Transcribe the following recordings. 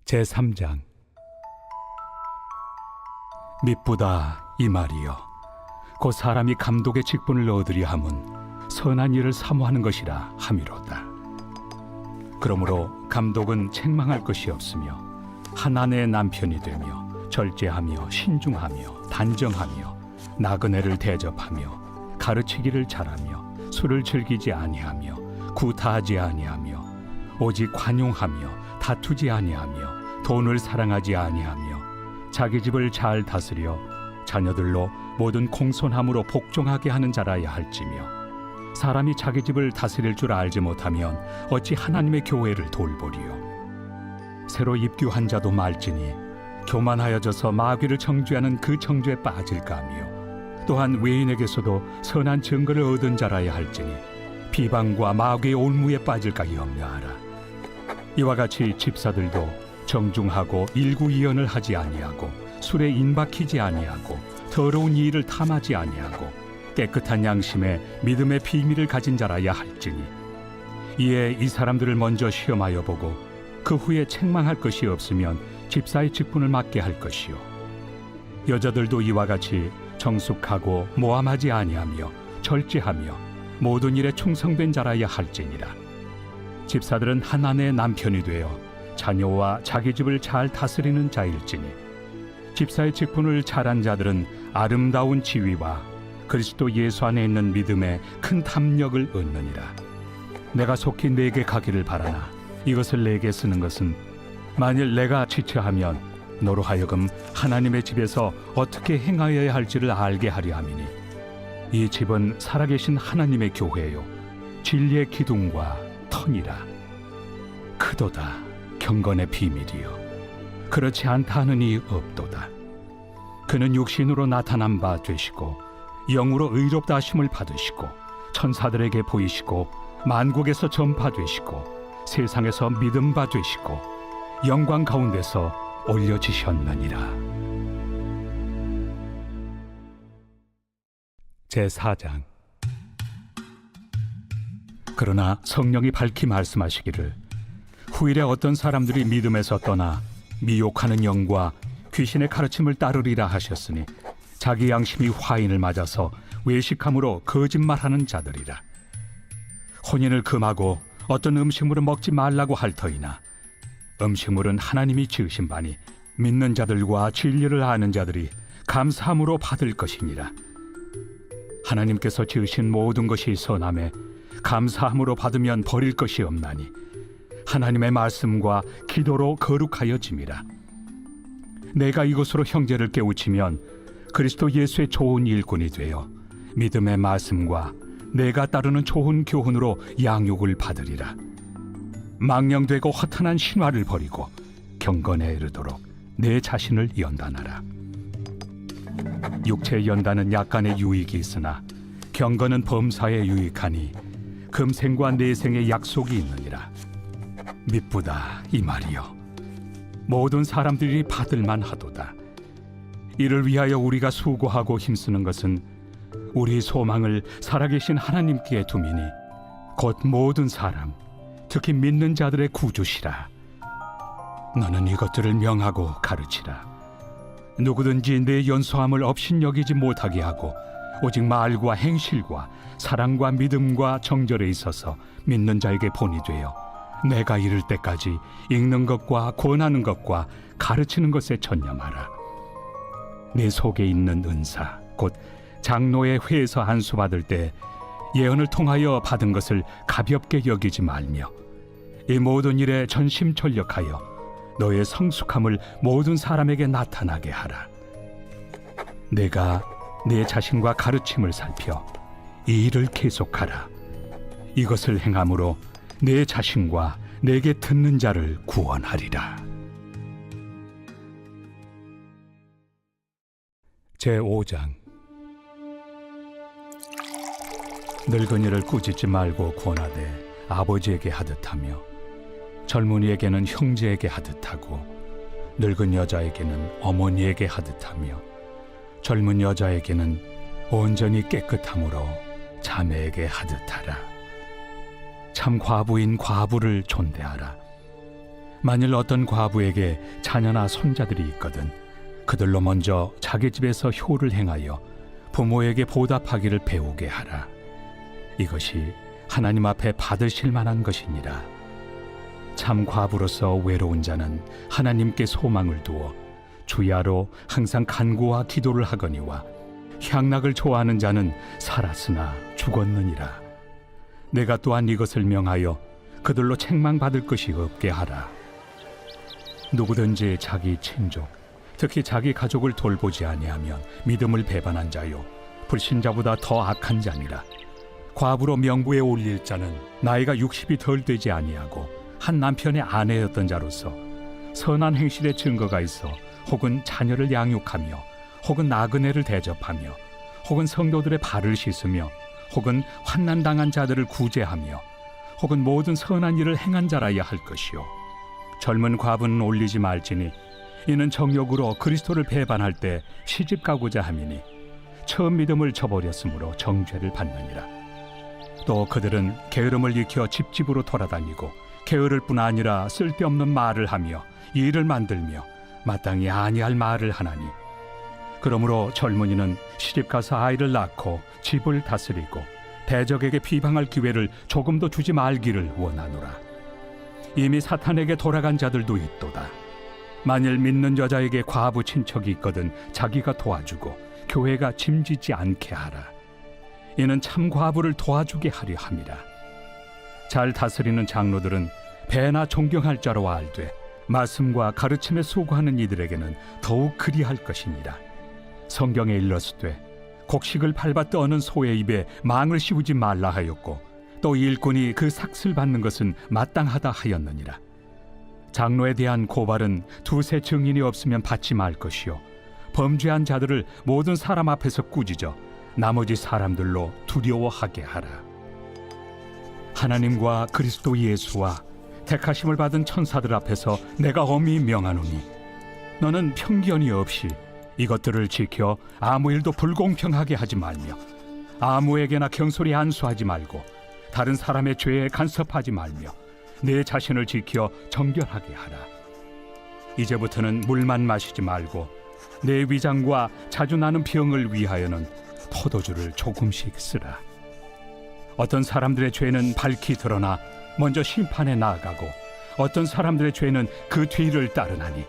제3장. 미쁘다 이 말이여, 곧 사람이 감독의 직분을 얻으려 함은 선한 일을 사모하는 것이라 함이로다. 그러므로 감독은 책망할 것이 없으며 한 아내의 남편이 되며 절제하며 신중하며 단정하며 나그네를 대접하며 가르치기를 잘하며 술을 즐기지 아니하며 구타하지 아니하며 오직 관용하며 다투지 아니하며 돈을 사랑하지 아니하며 자기 집을 잘 다스려 자녀들로 모든 공손함으로 복종하게 하는 자라야 할지며, 사람이 자기 집을 다스릴 줄 알지 못하면 어찌 하나님의 교회를 돌보리요. 새로 입교한 자도 말지니 교만하여져서 마귀를 정죄하는 그 정죄에 빠질까 하며, 또한 외인에게서도 선한 증거를 얻은 자라야 할지니 비방과 마귀의 올무에 빠질까 염려하라. 이와 같이 집사들도 정중하고 일구이연을 하지 아니하고 술에 인박히지 아니하고 더러운 일을 탐하지 아니하고 깨끗한 양심에 믿음의 비밀을 가진 자라야 할지니, 이에 이 사람들을 먼저 시험하여 보고 그 후에 책망할 것이 없으면 집사의 직분을 맡게 할 것이요, 여자들도 이와 같이 정숙하고 모함하지 아니하며 절제하며 모든 일에 충성된 자라야 할지니라. 집사들은 한 아내의 남편이 되어 자녀와 자기 집을 잘 다스리는 자일지니, 집사의 직분을 잘한 자들은 아름다운 지위와 그리스도 예수 안에 있는 믿음에 큰 탐욕을 얻느니라. 내가 속히 내게 가기를 바라나 이것을 내게 쓰는 것은, 만일 내가 지체하면 너로 하여금 하나님의 집에서 어떻게 행하여야 할지를 알게 하려 함이니, 이 집은 살아계신 하나님의 교회요 진리의 기둥과 터니라. 크도다 경건의 비밀이요 그렇지 않다 하느니 없도다. 그는 육신으로 나타난 바 되시고 영으로 의롭다 하심을 받으시고 천사들에게 보이시고 만국에서 전파되시고 세상에서 믿음 바 되시고 영광 가운데서 올려지셨느니라. 제4장. 그러나 성령이 밝히 말씀하시기를, 후일에 어떤 사람들이 믿음에서 떠나 미혹하는 영과 귀신의 가르침을 따르리라 하셨으니, 자기 양심이 화인을 맞아서 외식함으로 거짓말하는 자들이라. 혼인을 금하고 어떤 음식물을 먹지 말라고 할 터이나, 음식물은 하나님이 지으신 바니 믿는 자들과 진리를 아는 자들이 감사함으로 받을 것이니라. 하나님께서 지으신 모든 것이 선함에 감사함으로 받으면 버릴 것이 없나니, 하나님의 말씀과 기도로 거룩하여짐이라. 내가 이것으로 형제를 깨우치면 그리스도 예수의 좋은 일꾼이 되어 믿음의 말씀과 내가 따르는 좋은 교훈으로 양육을 받으리라. 망령되고 허탄한 신화를 버리고 경건에 이르도록 내 자신을 연단하라. 육체의 연단은 약간의 유익이 있으나 경건은 범사에 유익하니 금생과 내생의 약속이 있느니라. 미쁘다 이 말이여, 모든 사람들이 받을만 하도다. 이를 위하여 우리가 수고하고 힘쓰는 것은 우리 소망을 살아계신 하나님께 두미니, 곧 모든 사람 특히 믿는 자들의 구주시라. 너는 이것들을 명하고 가르치라. 누구든지 내 연소함을 업신여기지 못하게 하고 오직 말과 행실과 사랑과 믿음과 정절에 있어서 믿는 자에게 본이 되어 내가 이를 때까지 읽는 것과 권하는 것과 가르치는 것에 전념하라. 내 속에 있는 은사 곧 장로의 회에서 안수 받을 때 예언을 통하여 받은 것을 가볍게 여기지 말며, 이 모든 일에 전심전력하여 너의 성숙함을 모든 사람에게 나타나게 하라. 내가 내 자신과 가르침을 살펴 이 일을 계속하라. 이것을 행함으로 내 자신과 내게 듣는 자를 구원하리라. 제5장. 늙은이를 꾸짖지 말고 권하되 아버지에게 하듯하며, 젊은이에게는 형제에게 하듯하고 늙은 여자에게는 어머니에게 하듯하며, 젊은 여자에게는 온전히 깨끗함으로 자매에게 하듯하라. 참 과부인 과부를 존대하라. 만일 어떤 과부에게 자녀나 손자들이 있거든 그들로 먼저 자기 집에서 효를 행하여 부모에게 보답하기를 배우게 하라. 이것이 하나님 앞에 받으실 만한 것이니라. 참 과부로서 외로운 자는 하나님께 소망을 두어 주야로 항상 간구와 기도를 하거니와 향락을 좋아하는 자는 살았으나 죽었느니라. 내가 또한 이것을 명하여 그들로 책망받을 것이 없게 하라. 누구든지 자기 친족, 특히 자기 가족을 돌보지 아니하면 믿음을 배반한 자요 불신자보다 더 악한 자니라. 과부로 명부에 올릴 자는 나이가 60이 덜 되지 아니하고 한 남편의 아내였던 자로서 선한 행실의 증거가 있어 혹은 자녀를 양육하며 혹은 나그네를 대접하며 혹은 성도들의 발을 씻으며 혹은 환난당한 자들을 구제하며 혹은 모든 선한 일을 행한 자라야 할 것이요 젊은 과부는 올리지 말지니 이는 정욕으로 그리스도를 배반할 때 시집 가고자 함이니 처음 믿음을 저버렸으므로 정죄를 받느니라. 또 그들은 게으름을 익혀 집집으로 돌아다니고 게으를 뿐 아니라 쓸데없는 말을 하며 일을 만들며 마땅히 아니할 말을 하나니 그러므로 젊은이는 시집가서 아이를 낳고 집을 다스리고 대적에게 비방할 기회를 조금도 주지 말기를 원하노라. 이미 사탄에게 돌아간 자들도 있도다. 만일 믿는 여자에게 과부 친척이 있거든 자기가 도와주고 교회가 짐지지 않게 하라. 이는 참 과부를 도와주게 하려 함이라. 잘 다스리는 장로들은 배나 존경할 자로 알되 말씀과 가르침에 수고하는 이들에게는 더욱 그리할 것이니라. 성경에 일렀으되 곡식을 밟아 떠는 소의 입에 망을 씌우지 말라 하였고 또 일꾼이 그 삭슬 받는 것은 마땅하다 하였느니라. 장로에 대한 고발은 두세 증인이 없으면 받지 말 것이요 범죄한 자들을 모든 사람 앞에서 꾸짖어 나머지 사람들로 두려워하게 하라. 하나님과 그리스도 예수와 택하심을 받은 천사들 앞에서 내가 엄히 명하노니 너는 편견이 없이 이것들을 지켜 아무 일도 불공평하게 하지 말며 아무에게나 경솔히 안수하지 말고 다른 사람의 죄에 간섭하지 말며 내 자신을 지켜 정결하게 하라. 이제부터는 물만 마시지 말고 내 위장과 자주 나는 병을 위하여는 포도주를 조금씩 쓰라. 어떤 사람들의 죄는 밝히 드러나 먼저 심판에 나아가고 어떤 사람들의 죄는 그 뒤를 따르나니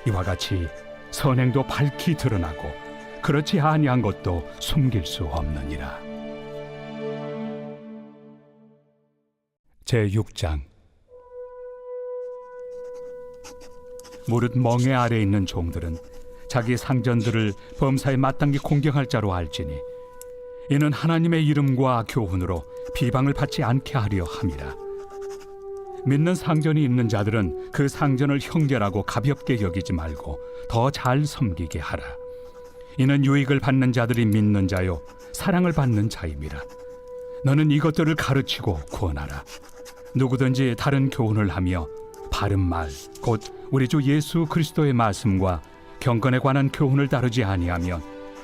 이와 같이 선행도 밝히 드러나고 그렇지 아니한 것도 숨길 수 없느니라. 제6장. 무릇 멍에 아래 있는 종들은 자기 상전들을 범사에 마땅히 공경할 자로 알지니 이는 하나님의 이름과 교훈으로 비방을 받지 않게 하려 함이라. 믿는 상전이 있는 자들은 그 상전을 형제라고 가볍게 여기지 말고 더 잘 섬기게 하라. 이는 유익을 받는 자들이 믿는 자요 사랑을 받는 자임이라. 너는 이것들을 가르치고 구원하라. 누구든지 다른 교훈을 하며 바른 말 곧 우리 주 예수 그리스도의 말씀과 경건에 관한 교훈을 따르지 아니하면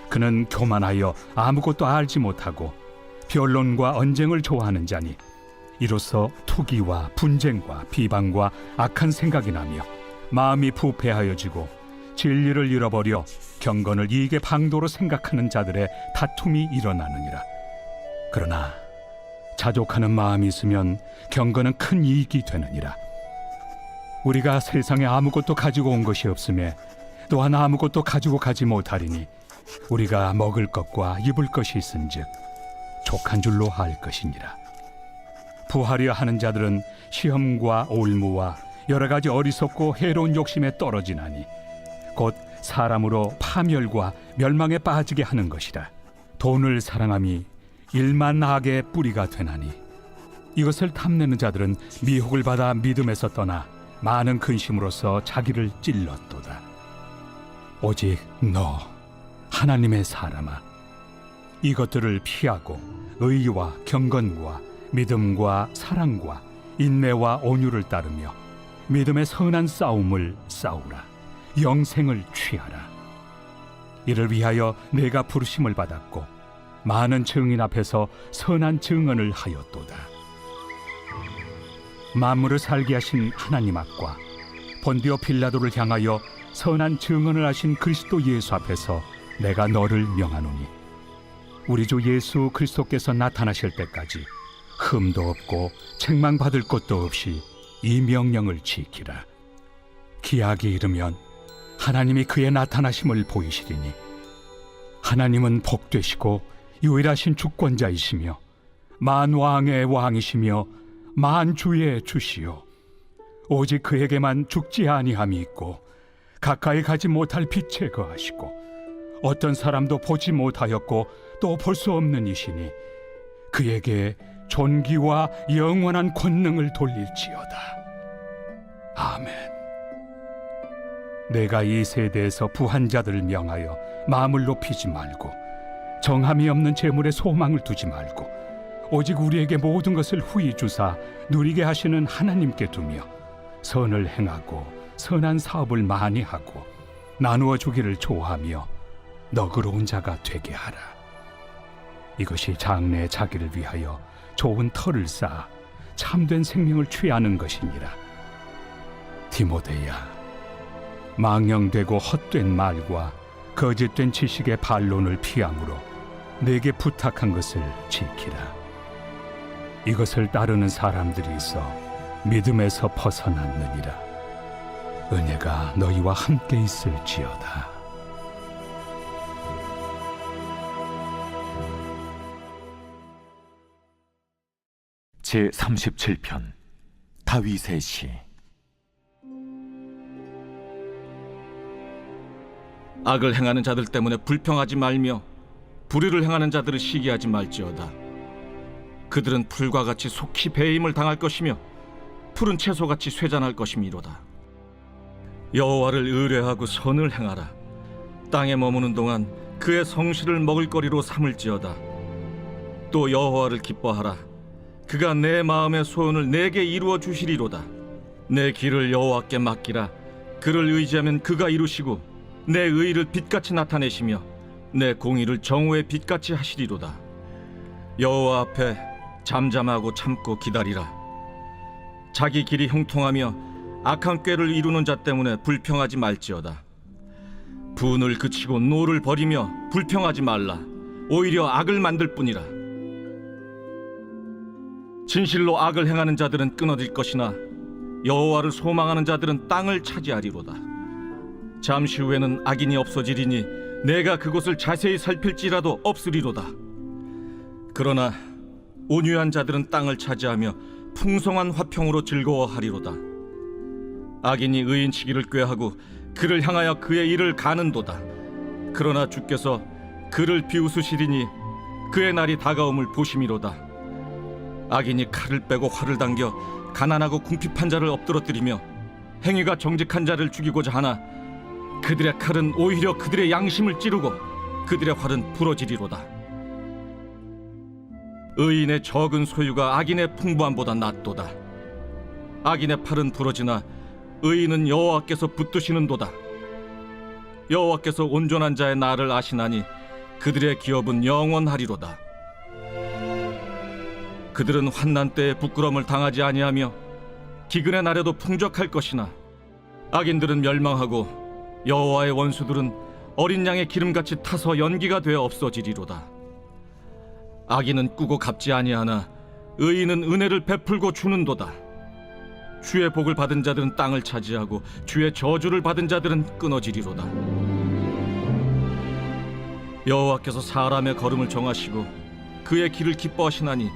그는 교만하여 아무것도 알지 못하고 변론과 언쟁을 좋아하는 자니 이로써 투기와 분쟁과 비방과 악한 생각이 나며 마음이 부패하여지고 진리를 잃어버려 경건을 이익의 방도로 생각하는 자들의 다툼이 일어나느니라. 그러나 자족하는 마음이 있으면 경건은 큰 이익이 되느니라. 우리가 세상에 아무것도 가지고 온 것이 없음에 또한 아무것도 가지고 가지 못하리니 우리가 먹을 것과 입을 것이 있은즉 족한 줄로 알 것이니라. 부하려 하는 자들은 시험과 올무와 여러 가지 어리석고 해로운 욕심에 떨어지나니 곧 사람으로 파멸과 멸망에 빠지게 하는 것이라. 돈을 사랑함이 일만 악의 뿌리가 되나니 이것을 탐내는 자들은 미혹을 받아 믿음에서 떠나 많은 근심으로써 자기를 찔렀도다. 오직 너 하나님의 사람아, 이것들을 피하고 의와 경건과 믿음과 사랑과 인내와 온유를 따르며 믿음의 선한 싸움을 싸우라. 영생을 취하라. 이를 위하여 내가 부르심을 받았고 많은 증인 앞에서 선한 증언을 하였도다. 만물을 살게 하신 하나님 앞과 본디오 빌라도를 향하여 선한 증언을 하신 그리스도 예수 앞에서 내가 너를 명하노니 우리 주 예수 그리스도께서 나타나실 때까지 흠도 없고 책망받을 것도 없이 이 명령을 지키라. 기약이 이르면 하나님이 그의 나타나심을 보이시리니 하나님은 복되시고 유일하신 주권자이시며 만왕의 왕이시며 만주의 주시요 오직 그에게만 죽지 아니함이 있고 가까이 가지 못할 빛에 거하시고 어떤 사람도 보지 못하였고 또 볼 수 없는 이시니 그에게 존귀와 영원한 권능을 돌릴지어다. 아멘. 내가 이 세대에서 부한 자들을 명하여 마음을 높이지 말고 정함이 없는 재물에 소망을 두지 말고 오직 우리에게 모든 것을 후히 주사 누리게 하시는 하나님께 두며 선을 행하고 선한 사업을 많이 하고 나누어 주기를 좋아하며 너그러운 자가 되게 하라. 이것이 장래의 자기를 위하여 좋은 터를 쌓아 참된 생명을 취하는 것이니라. 디모데야, 망령되고 헛된 말과 거짓된 지식의 반론을 피함으로 내게 부탁한 것을 지키라. 이것을 따르는 사람들이 있어 믿음에서 벗어났느니라. 은혜가 너희와 함께 있을지어다. 제37편 다윗의 시. 악을 행하는 자들 때문에 불평하지 말며 불의를 행하는 자들을 시기하지 말지어다. 그들은 풀과 같이 속히 배임을 당할 것이며 푸른 채소같이 쇠잔할 것이미로다. 여호와를 의뢰하고 선을 행하라. 땅에 머무는 동안 그의 성실을 먹을거리로 삼을지어다. 또 여호와를 기뻐하라. 그가 내 마음의 소원을 내게 이루어 주시리로다. 내 길을 여호와께 맡기라. 그를 의지하면 그가 이루시고 내 의를 빛같이 나타내시며 내 공의를 정오의 빛같이 하시리로다. 여호와 앞에 잠잠하고 참고 기다리라. 자기 길이 형통하며 악한 꾀를 이루는 자 때문에 불평하지 말지어다. 분을 그치고 노를 버리며 불평하지 말라. 오히려 악을 만들 뿐이라. 진실로 악을 행하는 자들은 끊어질 것이나 여호와를 소망하는 자들은 땅을 차지하리로다. 잠시 후에는 악인이 없어지리니 내가 그곳을 자세히 살필지라도 없으리로다. 그러나 온유한 자들은 땅을 차지하며 풍성한 화평으로 즐거워하리로다. 악인이 의인치기를 꾀하고 그를 향하여 그의 일을 가는도다. 그러나 주께서 그를 비웃으시리니 그의 날이 다가옴을 보심이로다. 악인이 칼을 빼고 활을 당겨 가난하고 궁핍한 자를 엎드러뜨리며 행위가 정직한 자를 죽이고자 하나 그들의 칼은 오히려 그들의 양심을 찌르고 그들의 활은 부러지리로다. 의인의 적은 소유가 악인의 풍부함보다 낫도다. 악인의 팔은 부러지나 의인은 여호와께서 붙드시는도다. 여호와께서 온전한 자의 날을 아시나니 그들의 기업은 영원하리로다. 그들은 환난 때에 부끄러움을 당하지 아니하며 기근의 날에도 풍족할 것이나 악인들은 멸망하고 여호와의 원수들은 어린 양의 기름같이 타서 연기가 되어 없어지리로다. 악인은 꾸고 갚지 아니하나 의인은 은혜를 베풀고 주는도다. 주의 복을 받은 자들은 땅을 차지하고 주의 저주를 받은 자들은 끊어지리로다. 여호와께서 사람의 걸음을 정하시고 그의 길을 기뻐하시나니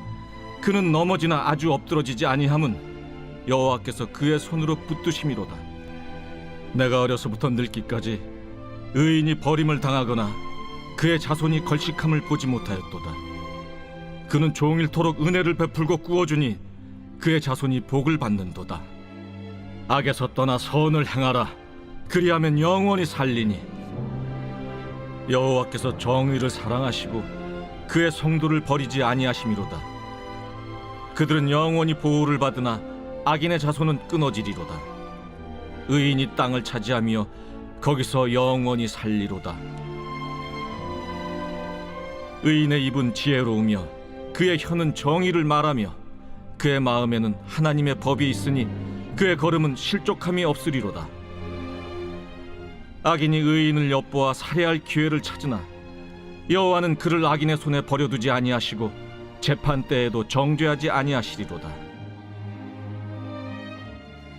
그는 넘어지나 아주 엎드러지지 아니함은 여호와께서 그의 손으로 붙드심이로다. 내가 어려서부터 늙기까지 의인이 버림을 당하거나 그의 자손이 걸식함을 보지 못하였도다. 그는 종일토록 은혜를 베풀고 꾸어주니 그의 자손이 복을 받는도다. 악에서 떠나 선을 행하라. 그리하면 영원히 살리니 여호와께서 정의를 사랑하시고 그의 성도를 버리지 아니하심이로다. 그들은 영원히 보호를 받으나 악인의 자손은 끊어지리로다. 의인이 땅을 차지하며 거기서 영원히 살리로다. 의인의 입은 지혜로우며 그의 혀는 정의를 말하며 그의 마음에는 하나님의 법이 있으니 그의 걸음은 실족함이 없으리로다. 악인이 의인을 엿보아 살해할 기회를 찾으나 여호와는 그를 악인의 손에 버려두지 아니하시고 재판 때에도 정죄하지 아니하시리로다.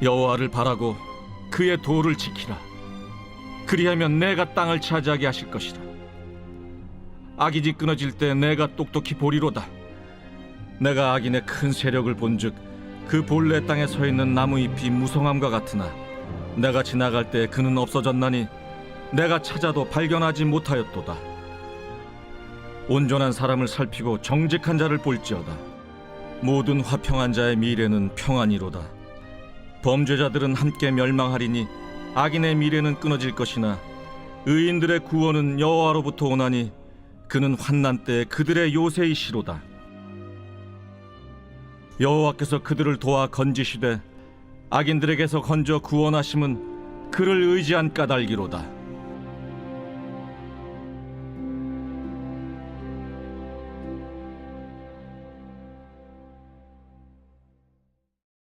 여호와를 바라고 그의 도를 지키라. 그리하면 내가 땅을 차지하게 하실 것이라. 악이지 끊어질 때 내가 똑똑히 보리로다. 내가 악인의 큰 세력을 본즉 그 본래 땅에 서 있는 나무잎이 무성함과 같으나 내가 지나갈 때 그는 없어졌나니 내가 찾아도 발견하지 못하였도다. 온전한 사람을 살피고 정직한 자를 볼지어다. 모든 화평한 자의 미래는 평안이로다. 범죄자들은 함께 멸망하리니 악인의 미래는 끊어질 것이나 의인들의 구원은 여호와로부터 오나니 그는 환난 때에 그들의 요새이시로다. 여호와께서 그들을 도와 건지시되 악인들에게서 건져 구원하심은 그를 의지한 까닭이로다.